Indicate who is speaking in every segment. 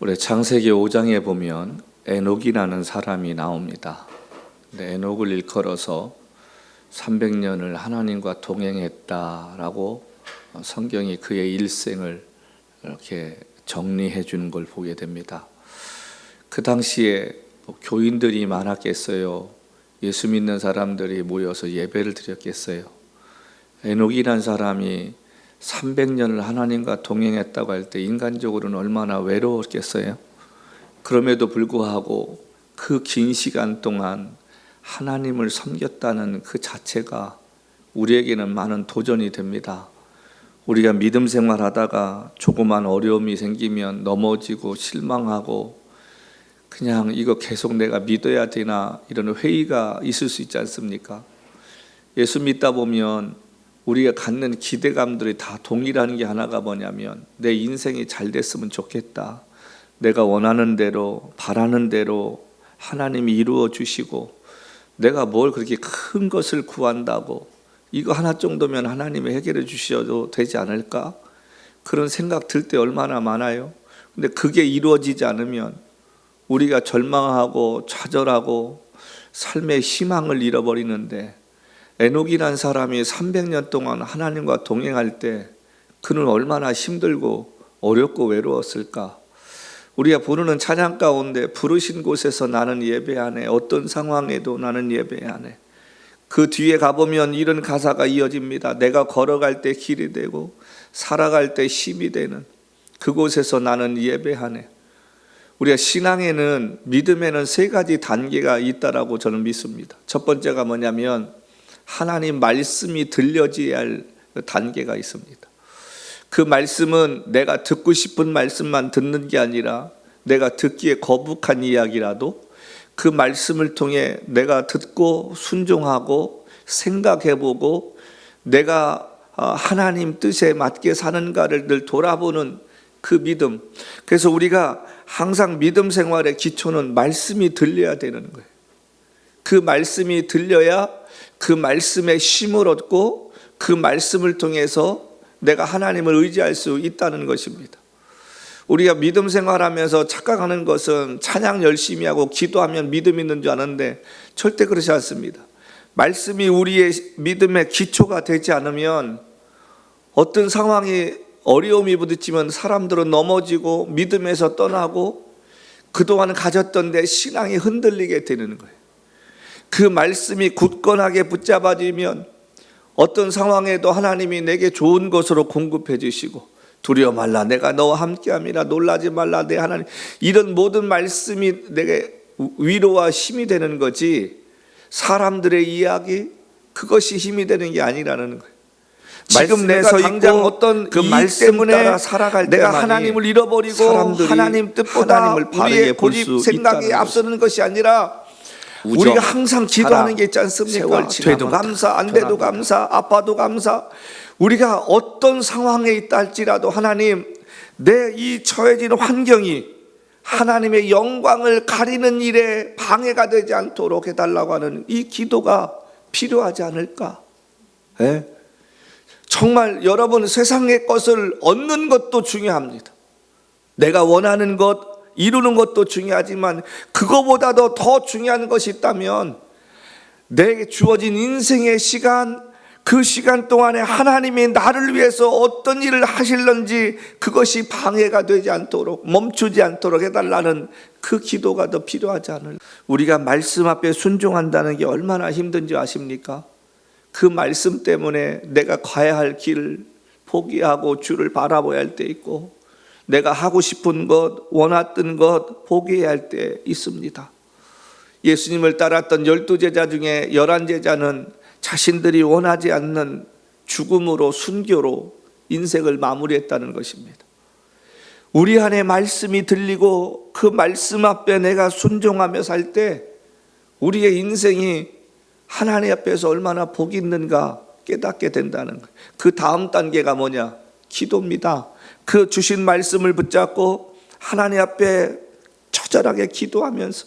Speaker 1: 우리 창세기 5장에 보면 에녹이라는 사람이 나옵니다. 근데 에녹을 일컬어서 300년을 하나님과 동행했다라고 성경이 그의 일생을 이렇게 정리해 주는 걸 보게 됩니다. 그 당시에 교인들이 많았겠어요? 예수 믿는 사람들이 모여서 예배를 드렸겠어요? 에녹이라는 사람이 300년을 하나님과 동행했다고 할 때 인간적으로는 얼마나 외로웠겠어요? 그럼에도 불구하고 그 긴 시간 동안 하나님을 섬겼다는 그 자체가 우리에게는 많은 도전이 됩니다. 우리가 믿음 생활하다가 조그만 어려움이 생기면 넘어지고 실망하고 그냥 이거 계속 내가 믿어야 되나 이런 회의가 있을 수 있지 않습니까? 예수 믿다 보면 우리가 갖는 기대감들이 다 동일한 게 하나가 뭐냐면 내 인생이 잘 됐으면 좋겠다. 내가 원하는 대로 바라는 대로 하나님이 이루어 주시고 내가 뭘 그렇게 큰 것을 구한다고 이거 하나 정도면 하나님이 해결해 주셔도 되지 않을까? 그런 생각 들 때 얼마나 많아요. 근데 그게 이루어지지 않으면 우리가 절망하고 좌절하고 삶의 희망을 잃어버리는데 에녹이라는 사람이 300년 동안 하나님과 동행할 때 그는 얼마나 힘들고 어렵고 외로웠을까? 우리가 부르는 찬양 가운데 부르신 곳에서 나는 예배하네, 어떤 상황에도 나는 예배하네. 그 뒤에 가보면 이런 가사가 이어집니다. 내가 걸어갈 때 길이 되고 살아갈 때 힘이 되는 그곳에서 나는 예배하네. 우리가 신앙에는 믿음에는 세 가지 단계가 있다라고 저는 믿습니다. 첫 번째가 뭐냐면 하나님 말씀이 들려져야 할 단계가 있습니다. 그 말씀은 내가 듣고 싶은 말씀만 듣는 게 아니라 내가 듣기에 거북한 이야기라도 그 말씀을 통해 내가 듣고 순종하고 생각해보고 내가 하나님 뜻에 맞게 사는가를 늘 돌아보는 그 믿음. 그래서 우리가 항상 믿음 생활의 기초는 말씀이 들려야 되는 거예요. 그 말씀이 들려야 그 말씀에 힘을 얻고 그 말씀을 통해서 내가 하나님을 의지할 수 있다는 것입니다. 우리가 믿음 생활하면서 착각하는 것은 찬양 열심히 하고 기도하면 믿음 있는 줄 아는데 절대 그렇지 않습니다. 말씀이 우리의 믿음의 기초가 되지 않으면 어떤 상황이 어려움이 부딪히면 사람들은 넘어지고 믿음에서 떠나고 그동안 가졌던 내 신앙이 흔들리게 되는 거예요. 그 말씀이 굳건하게 붙잡아지면 어떤 상황에도 하나님이 내게 좋은 것으로 공급해 주시고 두려워 말라 내가 너와 함께함이라 놀라지 말라 내 하나님 이런 모든 말씀이 내게 위로와 힘이 되는 거지 사람들의 이야기 그것이 힘이 되는 게 아니라는 거예요. 지금 내가 당장 어떤 그 말씀 때문에 따라 살아갈 내가 하나님을 잃어버리고 하나님 뜻보다 우리의 고집 생각이 앞서는 것이 아니라 우리가 항상 기도하는 게 있지 않습니까? 돼도 감사, 안 돼도 감사, 아파도 감사. 우리가 어떤 상황에 있다 할지라도 하나님 내 이 처해진 환경이 하나님의 영광을 가리는 일에 방해가 되지 않도록 해달라고 하는 이 기도가 필요하지 않을까? 네? 정말 여러분 세상의 것을 얻는 것도 중요합니다. 내가 원하는 것 이루는 것도 중요하지만 그거보다도 더 중요한 것이 있다면 내게 주어진 인생의 시간 그 시간 동안에 하나님이 나를 위해서 어떤 일을 하실런지 그것이 방해가 되지 않도록 멈추지 않도록 해달라는 그 기도가 더 필요하지 않을까? 우리가 말씀 앞에 순종한다는 게 얼마나 힘든지 아십니까? 그 말씀 때문에 내가 가야 할 길을 포기하고 주를 바라봐야 할 때 있고 내가 하고 싶은 것, 원했던 것 포기해야 할 때 있습니다. 예수님을 따랐던 12제자 중에 11제자는 자신들이 원하지 않는 죽음으로 순교로 인생을 마무리했다는 것입니다. 우리 안에 말씀이 들리고 그 말씀 앞에 내가 순종하며 살 때 우리의 인생이 하나님 앞에서 얼마나 복이 있는가 깨닫게 된다는 거예요. 그 다음 단계가 뭐냐? 기도입니다. 그 주신 말씀을 붙잡고 하나님 앞에 처절하게 기도하면서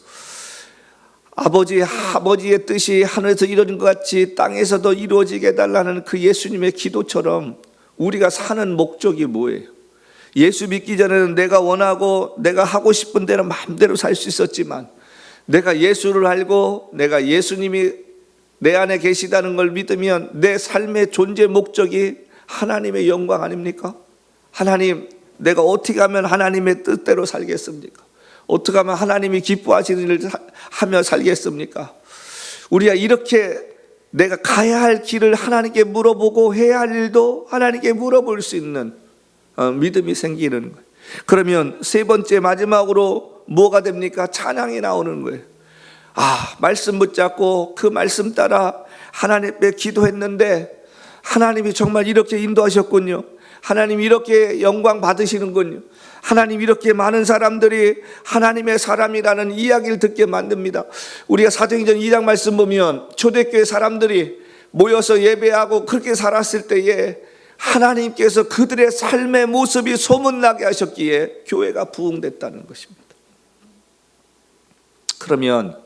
Speaker 1: 아버지의 뜻이 하늘에서 이루어진 것 같이 땅에서도 이루어지게 해달라는 그 예수님의 기도처럼 우리가 사는 목적이 뭐예요? 예수 믿기 전에는 내가 원하고 내가 하고 싶은 대로 마음대로 살 수 있었지만, 내가 예수를 알고 내가 예수님이 내 안에 계시다는 걸 믿으면 내 삶의 존재 목적이 하나님의 영광 아닙니까? 하나님, 내가 어떻게 하면 하나님의 뜻대로 살겠습니까? 어떻게 하면 하나님이 기뻐하시는 일을 하며 살겠습니까? 우리가 이렇게 내가 가야 할 길을 하나님께 물어보고 해야 할 일도 하나님께 물어볼 수 있는 믿음이 생기는 거예요. 그러면 세 번째 마지막으로 뭐가 됩니까? 찬양이 나오는 거예요. 말씀 붙잡고 그 말씀 따라 하나님 앞에 기도했는데 하나님이 정말 이렇게 인도하셨군요. 하나님 이렇게 영광 받으시는군요. 하나님 이렇게 많은 사람들이 하나님의 사람이라는 이야기를 듣게 만듭니다. 우리가 사도행전 2장 말씀 보면 초대교회 사람들이 모여서 예배하고 그렇게 살았을 때에 하나님께서 그들의 삶의 모습이 소문나게 하셨기에 교회가 부흥됐다는 것입니다. 그러면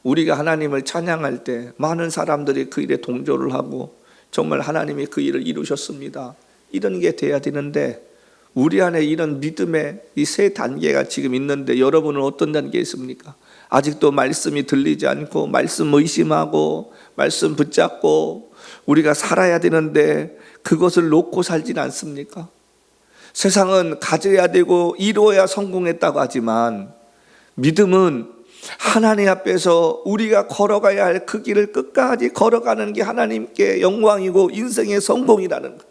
Speaker 1: 우리가 하나님을 찬양할 때 많은 사람들이 그 일에 동조를 하고 정말 하나님이 그 일을 이루셨습니다. 이런 게 돼야 되는데 우리 안에 이런 믿음의 이 세 단계가 지금 있는데 여러분은 어떤 단계에 있습니까? 아직도 말씀이 들리지 않고 말씀 의심하고 말씀 붙잡고 우리가 살아야 되는데 그것을 놓고 살진 않습니까? 세상은 가져야 되고 이루어야 성공했다고 하지만 믿음은 하나님 앞에서 우리가 걸어가야 할 그 길을 끝까지 걸어가는 게 하나님께 영광이고 인생의 성공이라는 것.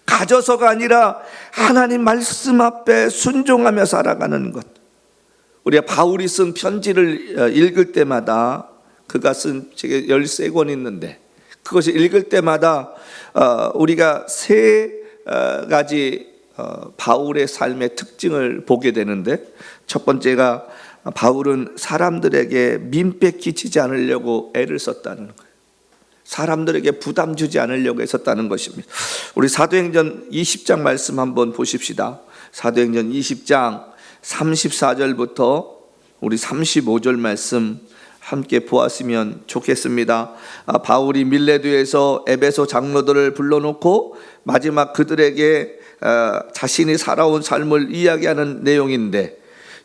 Speaker 1: 가져서가 아니라 하나님 말씀 앞에 순종하며 살아가는 것. 우리가 바울이 쓴 편지를 읽을 때마다 그가 쓴 책에 13권 있는데 그것을 읽을 때마다 우리가 세 가지 바울의 삶의 특징을 보게 되는데 첫 번째가 바울은 사람들에게 민폐 끼치지 않으려고 애를 썼다는 거예요. 사람들에게 부담 주지 않으려고 했었다는 것입니다. 우리 사도행전 20장 말씀 한번 보십시다. 사도행전 20장 34절부터 우리 35절 말씀 함께 보았으면 좋겠습니다. 바울이 밀레도에서 에베소 장로들을 불러놓고 마지막 그들에게 자신이 살아온 삶을 이야기하는 내용인데,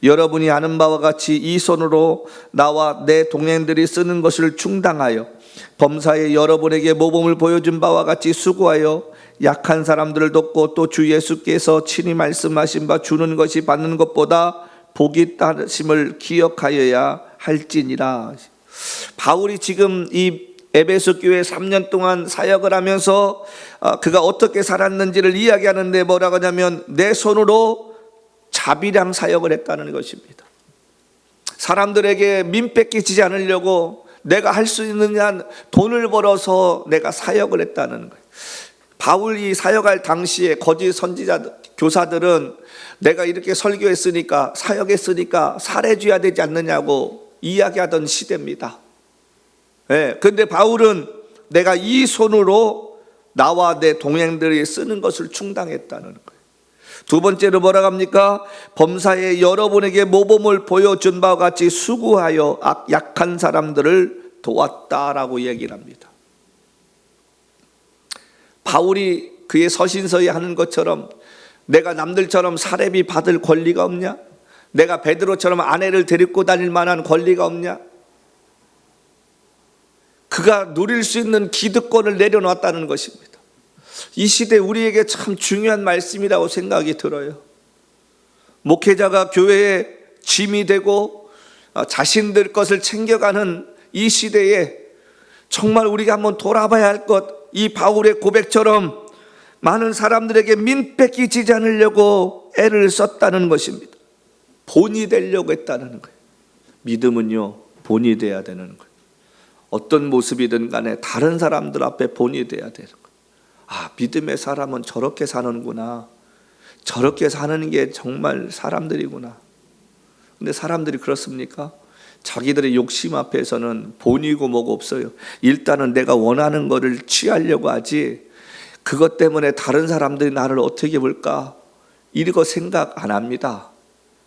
Speaker 1: 여러분이 아는 바와 같이 이 손으로 나와 내 동행들이 쓰는 것을 충당하여 범사에 여러분에게 모범을 보여준 바와 같이 수고하여 약한 사람들을 돕고 또 주 예수께서 친히 말씀하신 바 주는 것이 받는 것보다 복이 있다심을 기억하여야 할지니라. 바울이 지금 이 에베소 교회 3년 동안 사역을 하면서 그가 어떻게 살았는지를 이야기하는데 뭐라고 하냐면 내 손으로 자비량 사역을 했다는 것입니다. 사람들에게 민폐 끼치지 않으려고 내가 할 수 있는 한 돈을 벌어서 내가 사역을 했다는 거예요. 바울이 사역할 당시에 거짓 선지자들, 교사들은 내가 이렇게 설교했으니까 사역했으니까 살해줘야 되지 않느냐고 이야기하던 시대입니다. 그런데 바울은 내가 이 손으로 나와 내 동행들이 쓰는 것을 충당했다는 거예요. 두 번째로 뭐라고 합니까? 범사에 여러분에게 모범을 보여준 바와 같이 수고하여 약한 사람들을 도왔다라고 얘기를 합니다. 바울이 그의 서신서에 하는 것처럼 내가 남들처럼 사례비 받을 권리가 없냐? 내가 베드로처럼 아내를 데리고 다닐 만한 권리가 없냐? 그가 누릴 수 있는 기득권을 내려놨다는 것입니다. 이 시대 우리에게 참 중요한 말씀이라고 생각이 들어요. 목회자가 교회의 짐이 되고 자신들 것을 챙겨가는 이 시대에 정말 우리가 한번 돌아봐야 할 것, 이 바울의 고백처럼 많은 사람들에게 민폐 끼치지 않으려고 애를 썼다는 것입니다. 본이 되려고 했다는 거예요. 믿음은요, 본이 돼야 되는 거예요. 어떤 모습이든 간에 다른 사람들 앞에 본이 돼야 되는 거예요. 믿음의 사람은 저렇게 사는구나. 저렇게 사는 게 정말 사람들이구나. 근데 사람들이 그렇습니까? 자기들의 욕심 앞에서는 본이고 뭐고 없어요. 일단은 내가 원하는 거를 취하려고 하지 그것 때문에 다른 사람들이 나를 어떻게 볼까 이거 생각 안 합니다.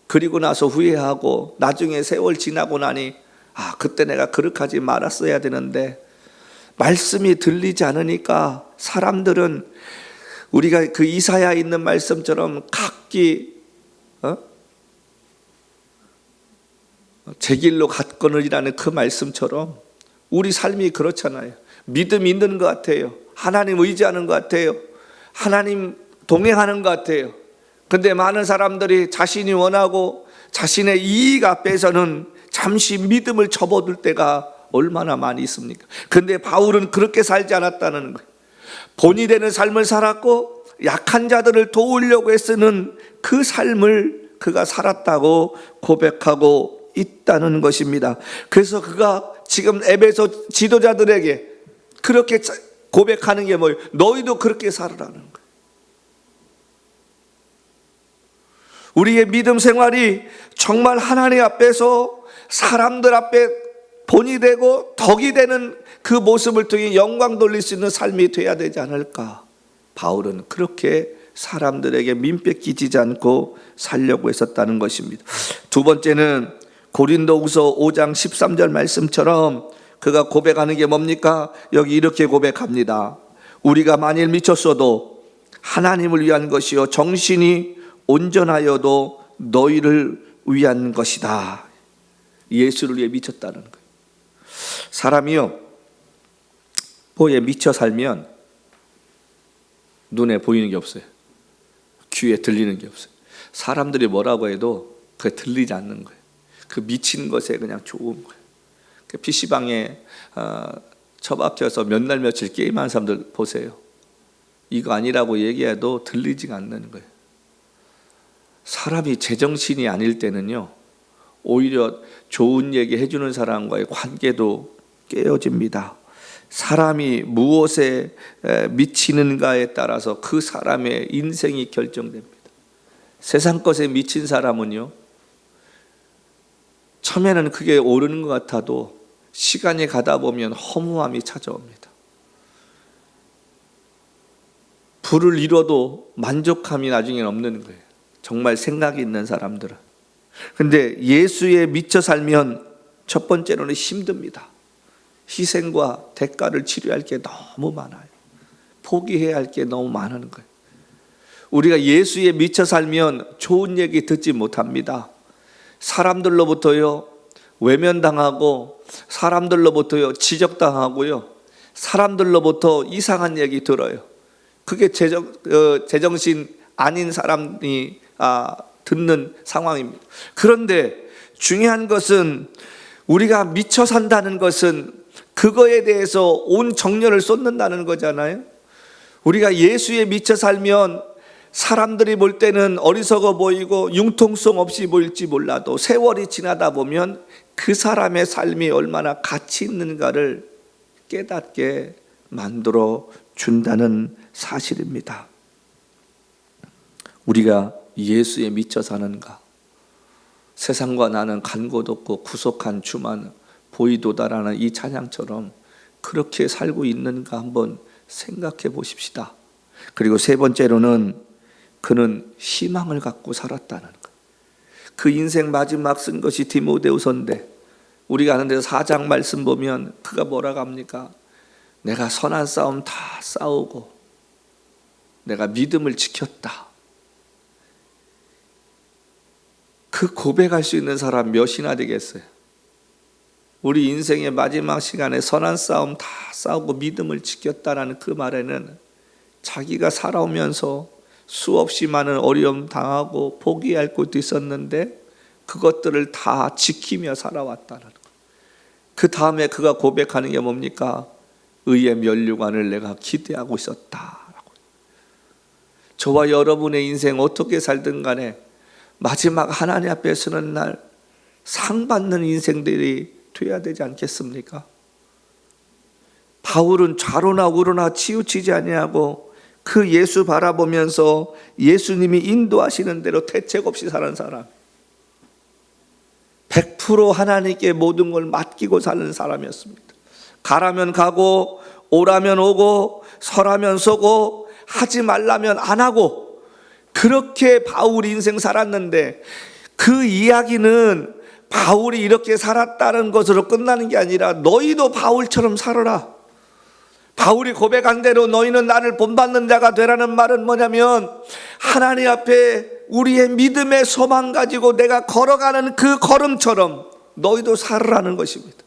Speaker 1: 그리고 나서 후회하고 나중에 세월 지나고 나니 그때 내가 그렇게 하지 말았어야 되는데, 말씀이 들리지 않으니까 사람들은 우리가 그 이사야에 있는 말씀처럼 각기 제 길로 갔거늘이라는 그 말씀처럼 우리 삶이 그렇잖아요. 믿음 있는 것 같아요. 하나님 의지하는 것 같아요. 하나님 동행하는 것 같아요. 근데 많은 사람들이 자신이 원하고 자신의 이익 앞에서는 잠시 믿음을 접어둘 때가 얼마나 많이 있습니까? 근데 바울은 그렇게 살지 않았다는 거예요. 본이 되는 삶을 살았고 약한 자들을 도우려고 애쓰는 그 삶을 그가 살았다고 고백하고 있다는 것입니다. 그래서 그가 지금 에베소 지도자들에게 그렇게 고백하는 게 뭐예요? 너희도 그렇게 살으라는 거예요. 우리의 믿음 생활이 정말 하나님 앞에서 사람들 앞에 본이 되고 덕이 되는 그 모습을 통해 영광 돌릴 수 있는 삶이 돼야 되지 않을까. 바울은 그렇게 사람들에게 민폐 끼치지 않고 살려고 했었다는 것입니다. 두 번째는 고린도후서 5장 13절 말씀처럼 그가 고백하는 게 뭡니까? 여기 이렇게 고백합니다. 우리가 만일 미쳤어도 하나님을 위한 것이요 정신이 온전하여도 너희를 위한 것이다. 예수를 위해 미쳤다는 거예요. 사람이요 뭐에 미쳐 살면 눈에 보이는 게 없어요. 귀에 들리는 게 없어요. 사람들이 뭐라고 해도 그게 들리지 않는 거예요. 그 미친 것에 그냥 좋은 거예요. 그 PC방에 처박혀서 몇 날 며칠 게임하는 사람들 보세요. 이거 아니라고 얘기해도 들리지가 않는 거예요. 사람이 제정신이 아닐 때는요 오히려 좋은 얘기 해주는 사람과의 관계도 깨어집니다. 사람이 무엇에 미치는가에 따라서 그 사람의 인생이 결정됩니다. 세상 것에 미친 사람은요 처음에는 그게 옳은 것 같아도 시간이 가다 보면 허무함이 찾아옵니다. 부를 이뤄도 만족함이 나중에는 없는 거예요. 정말 생각이 있는 사람들은. 근데 예수에 미쳐 살면 첫 번째로는 힘듭니다. 희생과 대가를 치료할 게 너무 많아요. 포기해야 할 게 너무 많은 거예요. 우리가 예수에 미쳐 살면 좋은 얘기 듣지 못합니다. 사람들로부터요 외면당하고 사람들로부터요 지적당하고요 사람들로부터 이상한 얘기 들어요. 그게 제정신 아닌 사람이 듣는 상황입니다. 그런데 중요한 것은 우리가 미쳐 산다는 것은 그거에 대해서 온 정열을 쏟는다는 거잖아요. 우리가 예수에 미쳐 살면 사람들이 볼 때는 어리석어 보이고 융통성 없이 보일지 몰라도 세월이 지나다 보면 그 사람의 삶이 얼마나 가치 있는가를 깨닫게 만들어 준다는 사실입니다. 우리가 예수에 미쳐 사는가? 세상과 나는 간 곳 없고 구속한 주만 보이도다라는 이 찬양처럼 그렇게 살고 있는가 한번 생각해 보십시다. 그리고 세 번째로는 그는 희망을 갖고 살았다는 것. 그 인생 마지막 쓴 것이 디모데후서인데 우리가 아는 데서 4장 말씀 보면 그가 뭐라고 합니까? 내가 선한 싸움 다 싸우고 내가 믿음을 지켰다. 그 고백할 수 있는 사람 몇이나 되겠어요? 우리 인생의 마지막 시간에 선한 싸움 다 싸우고 믿음을 지켰다라는 그 말에는 자기가 살아오면서 수없이 많은 어려움 당하고 포기할 것도 있었는데 그것들을 다 지키며 살아왔다는 것. 그 다음에 그가 고백하는 게 뭡니까? 의의 면류관을 내가 기대하고 있었다라고. 저와 여러분의 인생 어떻게 살든 간에 마지막 하나님 앞에 서는 날 상 받는 인생들이 돼야 되지 않겠습니까? 바울은 좌로나 우로나 치우치지 아니하고 그 예수 바라보면서 예수님이 인도하시는 대로 대책 없이 사는 사람, 100% 하나님께 모든 걸 맡기고 사는 사람이었습니다. 가라면 가고 오라면 오고 서라면 서고 하지 말라면 안 하고 그렇게 바울 인생 살았는데 그 이야기는 바울이 이렇게 살았다는 것으로 끝나는 게 아니라 너희도 바울처럼 살아라. 바울이 고백한 대로 너희는 나를 본받는 자가 되라는 말은 뭐냐면, 하나님 앞에 우리의 믿음의 소망 가지고 내가 걸어가는 그 걸음처럼 너희도 살으라는 것입니다.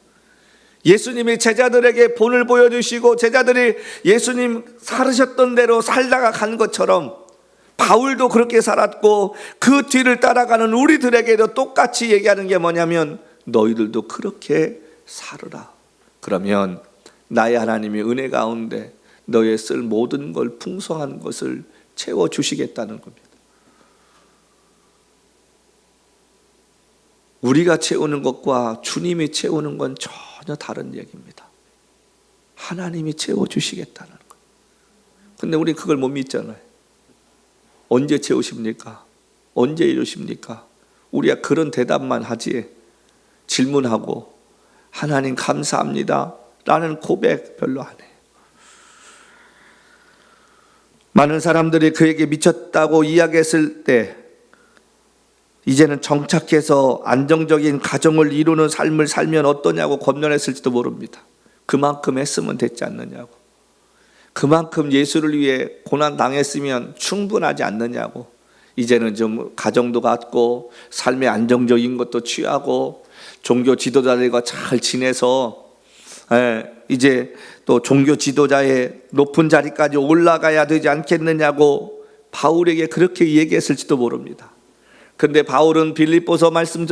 Speaker 1: 예수님이 제자들에게 본을 보여주시고 제자들이 예수님 살으셨던 대로 살다가 간 것처럼 바울도 그렇게 살았고, 그 뒤를 따라가는 우리들에게도 똑같이 얘기하는 게 뭐냐면, 너희들도 그렇게 살으라. 그러면 나의 하나님이 은혜 가운데 너의 쓸 모든 걸, 풍성한 것을 채워주시겠다는 겁니다. 우리가 채우는 것과 주님이 채우는 건 전혀 다른 얘기입니다. 하나님이 채워주시겠다는 거예요. 근데 우리 그걸 못 믿잖아요. 언제 채우십니까? 언제 이루십니까? 우리가 그런 대답만 하지, 질문하고 하나님 감사합니다 라는 고백 별로 안 해요. 많은 사람들이 그에게 미쳤다고 이야기했을 때 이제는 정착해서 안정적인 가정을 이루는 삶을 살면 어떠냐고 권면했을지도 모릅니다. 그만큼 했으면 됐지 않느냐고, 그만큼 예수를 위해 고난 당했으면 충분하지 않느냐고, 이제는 좀 가정도 갖고 삶의 안정적인 것도 취하고 종교 지도자들과 잘 지내서 이제 또 종교 지도자의 높은 자리까지 올라가야 되지 않겠느냐고 바울에게 그렇게 얘기했을지도 모릅니다. 근데 바울은 빌립보서 말씀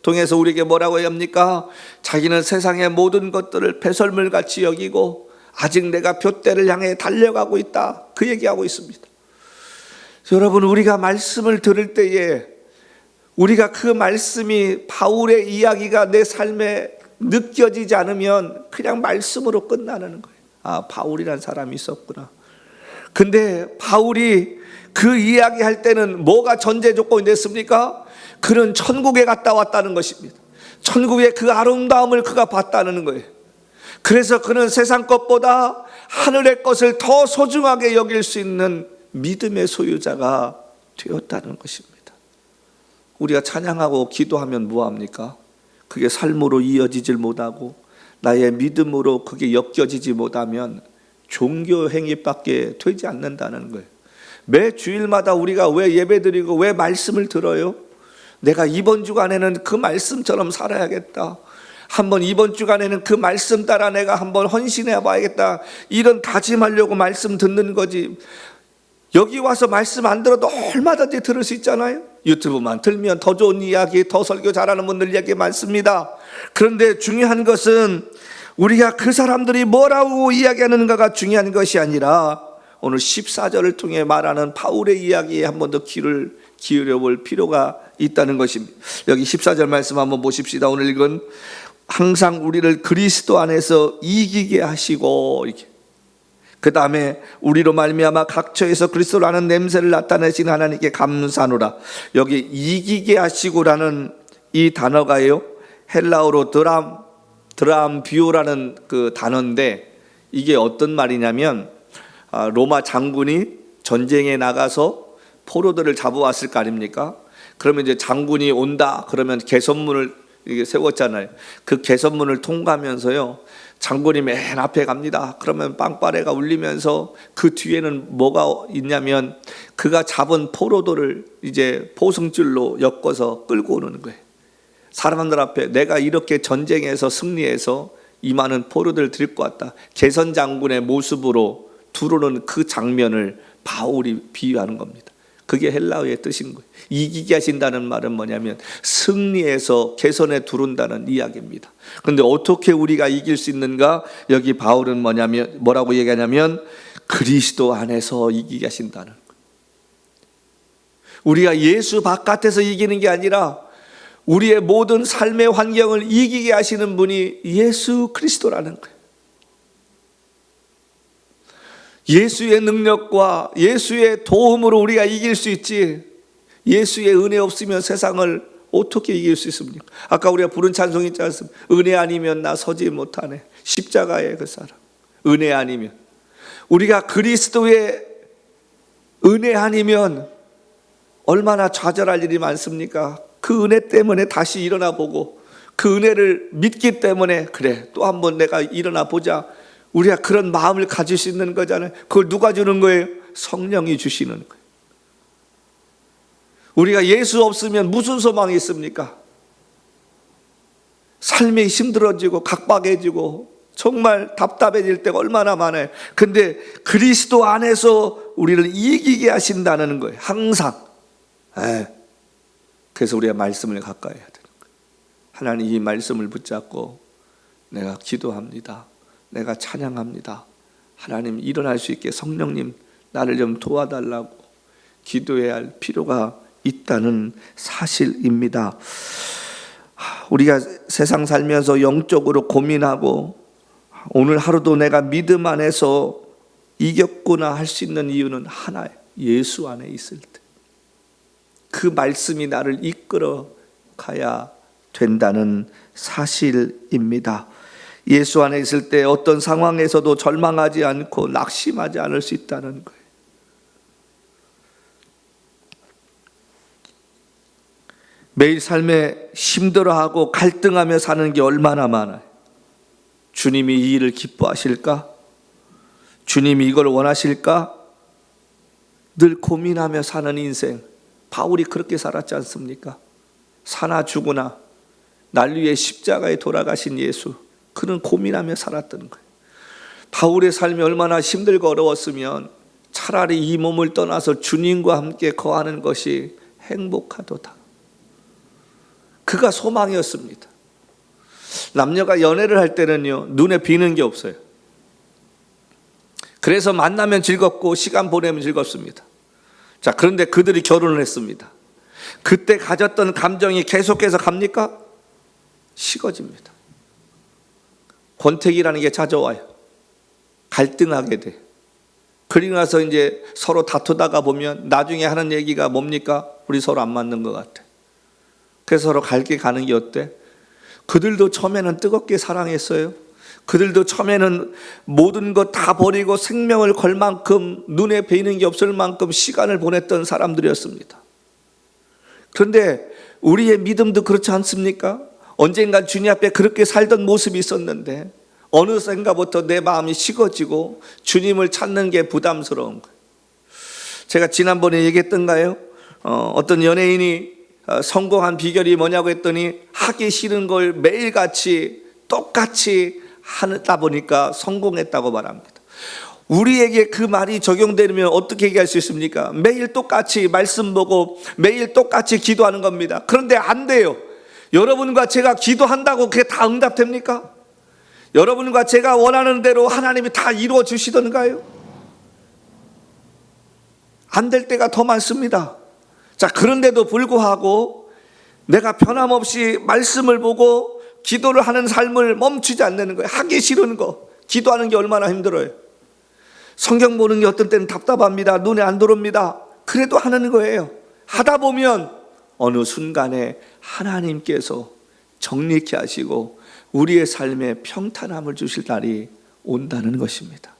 Speaker 1: 통해서 우리에게 뭐라고 합니까? 자기는 세상의 모든 것들을 배설물같이 여기고 아직 내가 둯대를 향해 달려가고 있다, 그 얘기하고 있습니다. 여러분, 우리가 말씀을 들을 때에 우리가 그 말씀이, 바울의 이야기가 내 삶에 느껴지지 않으면 그냥 말씀으로 끝나는 거예요. 아, 바울이란 사람이 있었구나. 근데 바울이 그 이야기할 때는 뭐가 전제 조건이 됐습니까? 그는 천국에 갔다 왔다는 것입니다. 천국의 그 아름다움을 그가 봤다는 거예요. 그래서 그는 세상 것보다 하늘의 것을 더 소중하게 여길 수 있는 믿음의 소유자가 되었다는 것입니다. 우리가 찬양하고 기도하면 뭐합니까? 그게 삶으로 이어지질 못하고 나의 믿음으로 그게 엮여지지 못하면 종교 행위밖에 되지 않는다는 거예요. 매 주일마다 우리가 왜 예배드리고 왜 말씀을 들어요? 내가 이번 주간에는 그 말씀처럼 살아야겠다, 한번 이번 주간에는 그 말씀 따라 내가 한번 헌신해 봐야겠다, 이런 다짐하려고 말씀 듣는 거지. 여기 와서 말씀 안 들어도 얼마든지 들을 수 있잖아요. 유튜브만 틀면 더 좋은 이야기, 더 설교 잘하는 분들 이야기 많습니다. 그런데 중요한 것은 우리가 그 사람들이 뭐라고 이야기하는가가 중요한 것이 아니라 오늘 14절을 통해 말하는 바울의 이야기에 한 번 더 귀를 기울여 볼 필요가 있다는 것입니다. 여기 14절 말씀 한번 보십시다. 오늘 읽은 항상 우리를 그리스도 안에서 이기게 하시고, 이렇게 그 다음에 우리로 말미암아 각처에서 그리스도를 아는 냄새를 나타내시는 하나님께 감사하노라. 여기 이기게 하시고라는 이 단어가요, 헬라어로 드람비오라는 그 단어인데, 이게 어떤 말이냐면 로마 장군이 전쟁에 나가서 포로들을 잡아왔을 거 아닙니까? 그러면 이제 장군이 온다 그러면 개선문을 이게 세웠잖아요. 그 개선문을 통과하면서요, 장군이 맨 앞에 갑니다. 그러면 빵빠레가 울리면서 그 뒤에는 뭐가 있냐면 그가 잡은 포로들을 이제 포승줄로 엮어서 끌고 오는 거예요. 사람들 앞에 내가 이렇게 전쟁에서 승리해서 이 많은 포로들을 데리고 왔다, 개선 장군의 모습으로 들어오는 그 장면을 바울이 비유하는 겁니다. 그게 헬라어의 뜻인 거예요. 이기게 하신다는 말은 뭐냐면 승리해서 개선에 두른다는 이야기입니다. 그런데 어떻게 우리가 이길 수 있는가? 여기 바울은 뭐라고 얘기하냐면 그리스도 안에서 이기게 하신다는 거예요. 우리가 예수 바깥에서 이기는 게 아니라 우리의 모든 삶의 환경을 이기게 하시는 분이 예수 그리스도라는 거예요. 예수의 능력과 예수의 도움으로 우리가 이길 수 있지, 예수의 은혜 없으면 세상을 어떻게 이길 수 있습니까? 아까 우리가 부른 찬송이 있지 않습니까? 은혜 아니면 나 서지 못하네. 십자가의 그 사람, 은혜 아니면. 우리가 그리스도의 은혜 아니면 얼마나 좌절할 일이 많습니까? 그 은혜 때문에 다시 일어나 보고 그 은혜를 믿기 때문에 그래 또 한번 내가 일어나 보자, 우리가 그런 마음을 가질 수 있는 거잖아요. 그걸 누가 주는 거예요? 성령이 주시는 거예요. 우리가 예수 없으면 무슨 소망이 있습니까? 삶이 힘들어지고 각박해지고 정말 답답해질 때가 얼마나 많아요. 근데 그리스도 안에서 우리를 이기게 하신다는 거예요. 항상. 그래서 우리가 말씀을 가까이 해야 되는 거예요. 하나님, 이 말씀을 붙잡고 내가 기도합니다. 내가 찬양합니다. 하나님, 일어날 수 있게 성령님 나를 좀 도와달라고 기도해야 할 필요가 있다는 사실입니다. 우리가 세상 살면서 영적으로 고민하고 오늘 하루도 내가 믿음 안에서 이겼구나 할 수 있는 이유는 하나예요. 예수 안에 있을 때 그 말씀이 나를 이끌어 가야 된다는 사실입니다. 예수 안에 있을 때 어떤 상황에서도 절망하지 않고 낙심하지 않을 수 있다는 거예요. 매일 삶에 힘들어하고 갈등하며 사는 게 얼마나 많아요. 주님이 이 일을 기뻐하실까? 주님이 이걸 원하실까? 늘 고민하며 사는 인생. 바울이 그렇게 살았지 않습니까? 사나 죽으나 날 위해 십자가에 돌아가신 예수, 그는 고민하며 살았던 거예요. 바울의 삶이 얼마나 힘들고 어려웠으면 차라리 이 몸을 떠나서 주님과 함께 거하는 것이 행복하도다. 그가 소망이었습니다. 남녀가 연애를 할 때는요, 눈에 비는 게 없어요. 그래서 만나면 즐겁고 시간 보내면 즐겁습니다. 자, 그런데 그들이 결혼을 했습니다. 그때 가졌던 감정이 계속해서 갑니까? 식어집니다. 권태기라는 게 찾아와요. 갈등하게 돼. 그리고 나서 이제 서로 다투다가 보면 나중에 하는 얘기가 뭡니까? 우리 서로 안 맞는 것 같아. 그래서 서로 갈 길 가는 게 어때? 그들도 처음에는 뜨겁게 사랑했어요. 그들도 처음에는 모든 것 다 버리고 생명을 걸 만큼 눈에 보이는 게 없을 만큼 시간을 보냈던 사람들이었습니다. 그런데 우리의 믿음도 그렇지 않습니까? 언젠간 주님 앞에 그렇게 살던 모습이 있었는데 어느샌가부터 내 마음이 식어지고 주님을 찾는 게 부담스러운 거예요. 제가 지난번에 얘기했던가요? 어떤 연예인이 성공한 비결이 뭐냐고 했더니 하기 싫은 걸 매일같이 똑같이 하다 보니까 성공했다고 말합니다. 우리에게 그 말이 적용되면 어떻게 얘기할 수 있습니까? 매일 똑같이 말씀 보고 매일 똑같이 기도하는 겁니다. 그런데 안 돼요. 여러분과 제가 기도한다고 그게 다 응답됩니까? 여러분과 제가 원하는 대로 하나님이 다 이루어 주시던가요? 안 될 때가 더 많습니다. 자, 그런데도 불구하고 내가 변함없이 말씀을 보고 기도를 하는 삶을 멈추지 않는 거예요. 하기 싫은 거, 기도하는 게 얼마나 힘들어요. 성경 보는 게 어떤 때는 답답합니다. 눈에 안 들어옵니다. 그래도 하는 거예요. 하다 보면 어느 순간에 하나님께서 정리케 하시고 우리의 삶에 평탄함을 주실 날이 온다는 것입니다.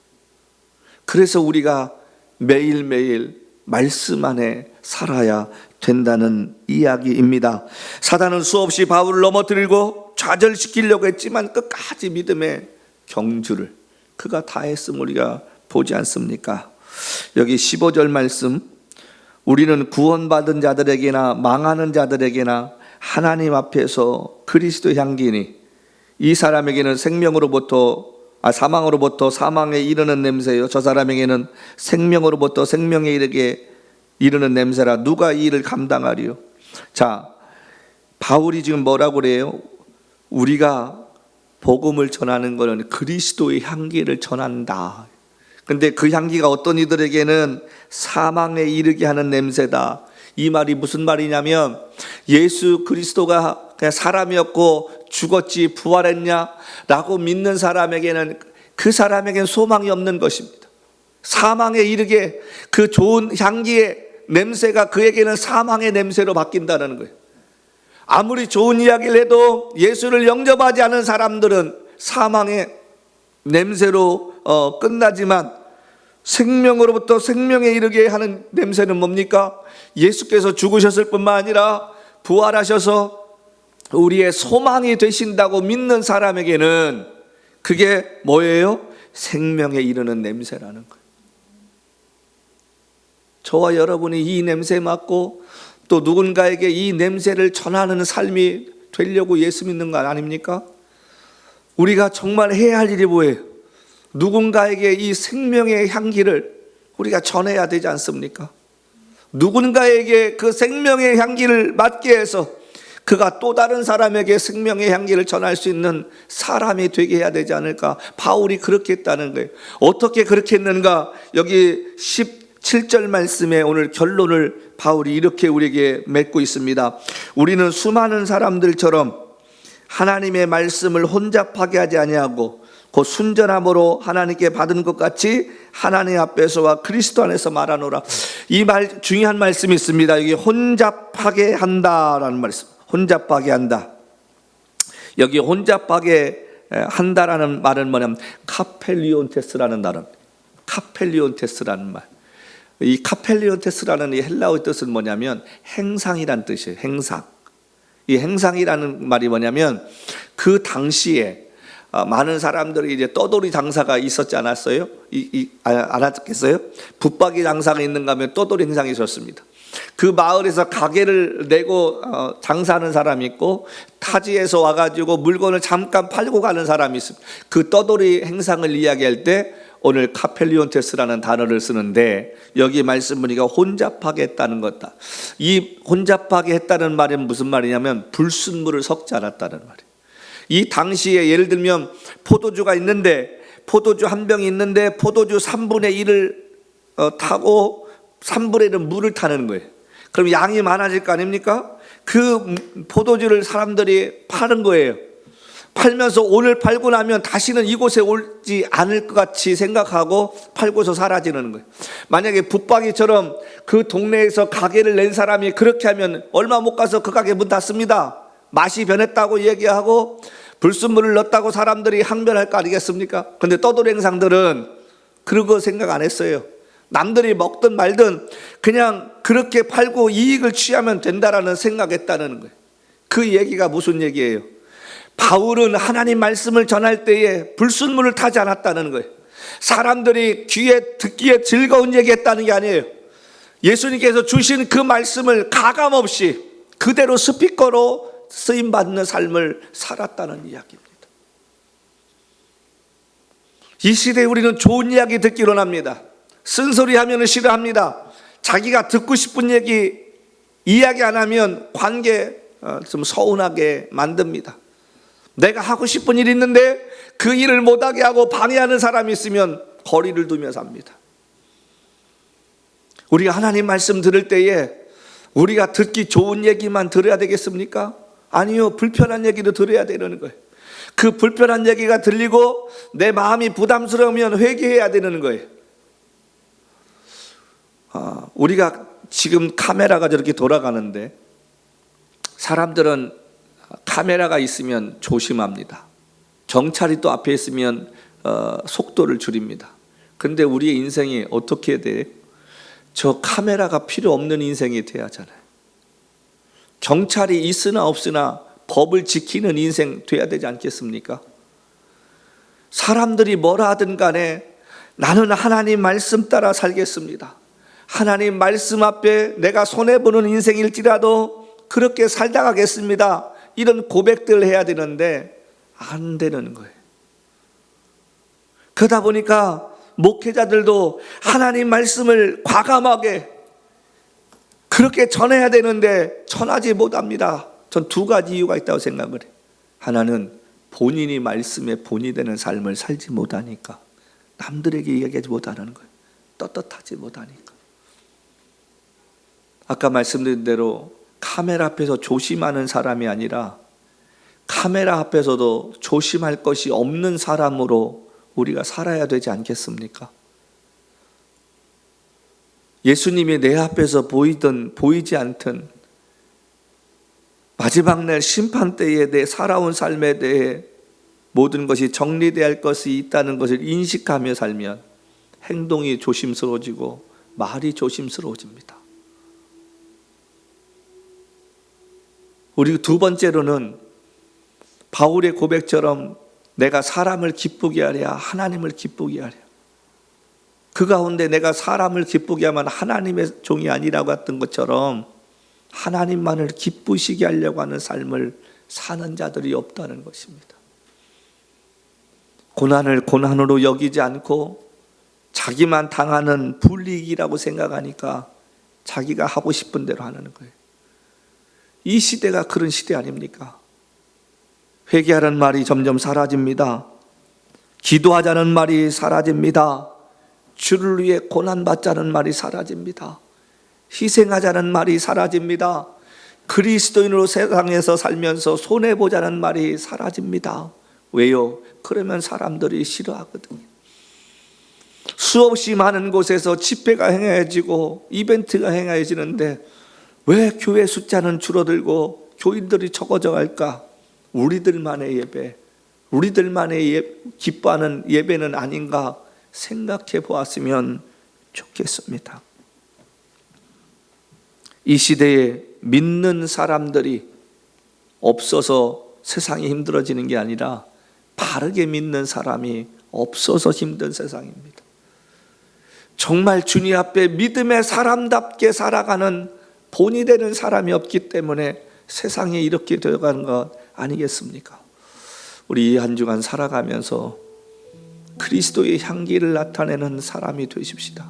Speaker 1: 그래서 우리가 매일매일 말씀 안에 살아야 된다는 이야기입니다. 사단은 수없이 바울을 넘어뜨리고 좌절시키려고 했지만 끝까지 믿음의 경주를 그가 다했음을 우리가 보지 않습니까? 여기 15절 말씀, 우리는 구원받은 자들에게나 망하는 자들에게나 하나님 앞에서 그리스도 향기니 이 사람에게는 사망으로부터 사망에 이르는 냄새요, 저 사람에게는 생명으로부터 생명에 이르는 냄새라. 누가 이 일을 감당하리요? 자, 바울이 지금 뭐라고 그래요? 우리가 복음을 전하는 것은 그리스도의 향기를 전한다. 근데 그 향기가 어떤 이들에게는 사망에 이르게 하는 냄새다. 이 말이 무슨 말이냐면 예수 그리스도가 그냥 사람이었고 죽었지 부활했냐 라고 믿는 사람에게는 그 사람에게는 소망이 없는 것입니다. 사망에 이르게 그 좋은 향기의 냄새가 그에게는 사망의 냄새로 바뀐다는 거예요. 아무리 좋은 이야기를 해도 예수를 영접하지 않은 사람들은 사망의 냄새로 끝나지만 생명으로부터 생명에 이르게 하는 냄새는 뭡니까? 예수께서 죽으셨을 뿐만 아니라 부활하셔서 우리의 소망이 되신다고 믿는 사람에게는 그게 뭐예요? 생명에 이르는 냄새라는 거예요. 저와 여러분이 이 냄새 맡고 또 누군가에게 이 냄새를 전하는 삶이 되려고 예수 믿는 거 아닙니까? 우리가 정말 해야 할 일이 뭐예요? 누군가에게 이 생명의 향기를 우리가 전해야 되지 않습니까? 누군가에게 그 생명의 향기를 맡게 해서 그가 또 다른 사람에게 생명의 향기를 전할 수 있는 사람이 되게 해야 되지 않을까? 바울이 그렇게 했다는 거예요. 어떻게 그렇게 했는가? 여기 17절 말씀에 오늘 결론을 바울이 이렇게 우리에게 맺고 있습니다. 우리는 수많은 사람들처럼 하나님의 말씀을 혼잡하게 하지 아니하고 곧 순전함으로 하나님께 받은 것 같이 하나님 앞에서와 그리스도 안에서 말하노라. 이 말 중요한 말씀이 있습니다. 여기 혼잡하게 한다라는 말씀. 혼잡하게 한다. 여기 혼잡하게 한다라는 말은 뭐냐면 카펠리온테스라는 단어. 카펠리온테스라는 말. 이 카펠리온테스라는 이 헬라어 뜻은 뭐냐면 행상이란 뜻이에요. 행상. 이 행상이라는 말이 뭐냐면 그 당시에 많은 사람들이 이제 떠돌이 장사가 있었지 않았어요? 않았겠어요? 붙박이 장사가 있는가 하면 떠돌이 행상이 있었습니다. 그 마을에서 가게를 내고 장사하는 사람이 있고 타지에서 와가지고 물건을 잠깐 팔고 가는 사람이 있습니다. 그 떠돌이 행상을 이야기할 때 오늘 카펠리온테스라는 단어를 쓰는데 여기 말씀 보니까 혼잡하게 했다는 것다. 이 혼잡하게 했다는 말은 무슨 말이냐면 불순물을 섞지 않았다는 말이에요. 이 당시에 예를 들면 포도주가 있는데 포도주 한 병이 있는데 포도주 3분의 1을 타고 3분의 1은 물을 타는 거예요. 그럼 양이 많아질 거 아닙니까? 그 포도주를 사람들이 파는 거예요. 팔면서 오늘 팔고 나면 다시는 이곳에 오지 않을 것 같이 생각하고 팔고서 사라지는 거예요. 만약에 붙박이처럼 그 동네에서 가게를 낸 사람이 그렇게 하면 얼마 못 가서 그 가게 문 닫습니다. 맛이 변했다고 얘기하고 불순물을 넣었다고 사람들이 항변할 거 아니겠습니까? 근데 떠돌이 행상들은 그런 거 생각 안 했어요. 남들이 먹든 말든 그냥 그렇게 팔고 이익을 취하면 된다라는 생각했다는 거예요. 그 얘기가 무슨 얘기예요? 바울은 하나님 말씀을 전할 때에 불순물을 타지 않았다는 거예요. 사람들이 귀에 듣기에 즐거운 얘기했다는 게 아니에요. 예수님께서 주신 그 말씀을 가감없이 그대로 스피커로 쓰임받는 삶을 살았다는 이야기입니다. 이 시대에 우리는 좋은 이야기 듣기로 합니다. 쓴소리 하면 싫어합니다. 자기가 듣고 싶은 얘기 이야기 안 하면 관계 좀 서운하게 만듭니다. 내가 하고 싶은 일이 있는데 그 일을 못하게 하고 방해하는 사람이 있으면 거리를 두며 삽니다. 우리가 하나님 말씀 들을 때에 우리가 듣기 좋은 얘기만 들어야 되겠습니까? 아니요, 불편한 얘기도 들어야 되는 거예요. 그 불편한 얘기가 들리고 내 마음이 부담스러우면 회개해야 되는 거예요. 우리가 지금 카메라가 저렇게 돌아가는데 사람들은 카메라가 있으면 조심합니다. 경찰이 또 앞에 있으면 속도를 줄입니다. 근데 우리의 인생이 어떻게 돼? 저 카메라가 필요 없는 인생이 돼야 하잖아요. 경찰이 있으나 없으나 법을 지키는 인생 돼야 되지 않겠습니까? 사람들이 뭐라 하든 간에 나는 하나님 말씀 따라 살겠습니다. 하나님 말씀 앞에 내가 손해보는 인생일지라도 그렇게 살다 가겠습니다. 이런 고백들을 해야 되는데 안 되는 거예요. 그러다 보니까 목회자들도 하나님 말씀을 과감하게 그렇게 전해야 되는데 전하지 못합니다. 전 두 가지 이유가 있다고 생각을 해요. 하나는 본인이 말씀의 본이 되는 삶을 살지 못하니까, 남들에게 이야기하지 못하는 거예요. 떳떳하지 못하니까. 아까 말씀드린 대로 카메라 앞에서 조심하는 사람이 아니라 카메라 앞에서도 조심할 것이 없는 사람으로 우리가 살아야 되지 않겠습니까? 예수님이 내 앞에서 보이든 보이지 않든 마지막 날 심판 때에 내 살아온 삶에 대해 모든 것이 정리되어야 할 것이 있다는 것을 인식하며 살면 행동이 조심스러워지고 말이 조심스러워집니다. 우리 두 번째로는 바울의 고백처럼 내가 사람을 기쁘게 하랴 하나님을 기쁘게 하랴. 그 가운데 내가 사람을 기쁘게 하면 하나님의 종이 아니라고 했던 것처럼 하나님만을 기쁘시게 하려고 하는 삶을 사는 자들이 없다는 것입니다. 고난을 고난으로 여기지 않고 자기만 당하는 불이익이라고 생각하니까 자기가 하고 싶은 대로 하는 거예요. 이 시대가 그런 시대 아닙니까? 회개하는 말이 점점 사라집니다. 기도하자는 말이 사라집니다. 주를 위해 고난받자는 말이 사라집니다. 희생하자는 말이 사라집니다. 그리스도인으로 세상에서 살면서 손해보자는 말이 사라집니다. 왜요? 그러면 사람들이 싫어하거든요. 수없이 많은 곳에서 집회가 행해지고 이벤트가 행해지는데 왜 교회 숫자는 줄어들고 교인들이 적어져 갈까? 우리들만의 예배, 우리들만의 기뻐하는 예배는 아닌가 생각해 보았으면 좋겠습니다. 이 시대에 믿는 사람들이 없어서 세상이 힘들어지는 게 아니라 바르게 믿는 사람이 없어서 힘든 세상입니다. 정말 주님 앞에 믿음의 사람답게 살아가는 본이 되는 사람이 없기 때문에 세상에 이렇게 되어가는 것 아니겠습니까? 우리 이 한 주간 살아가면서 그리스도의 향기를 나타내는 사람이 되십시다.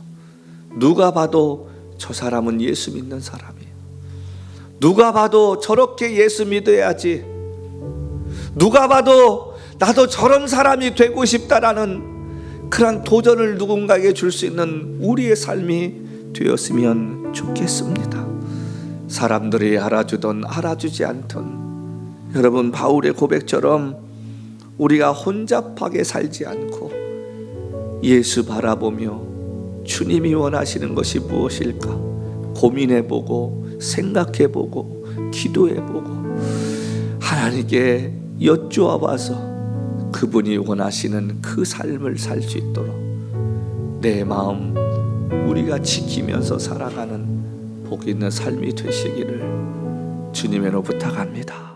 Speaker 1: 누가 봐도 저 사람은 예수 믿는 사람이에요. 누가 봐도 저렇게 예수 믿어야지. 누가 봐도 나도 저런 사람이 되고 싶다라는 그런 도전을 누군가에게 줄 수 있는 우리의 삶이 되었으면 좋겠습니다. 사람들이 알아주든 알아주지 않든 여러분 바울의 고백처럼 우리가 혼잡하게 살지 않고 예수 바라보며 주님이 원하시는 것이 무엇일까 고민해보고 생각해보고 기도해보고 하나님께 여쭈어봐서 그분이 원하시는 그 삶을 살 수 있도록 내 마음 우리가 지키면서 살아가는 복 있는 삶이 되시기를 주님으로 부탁합니다.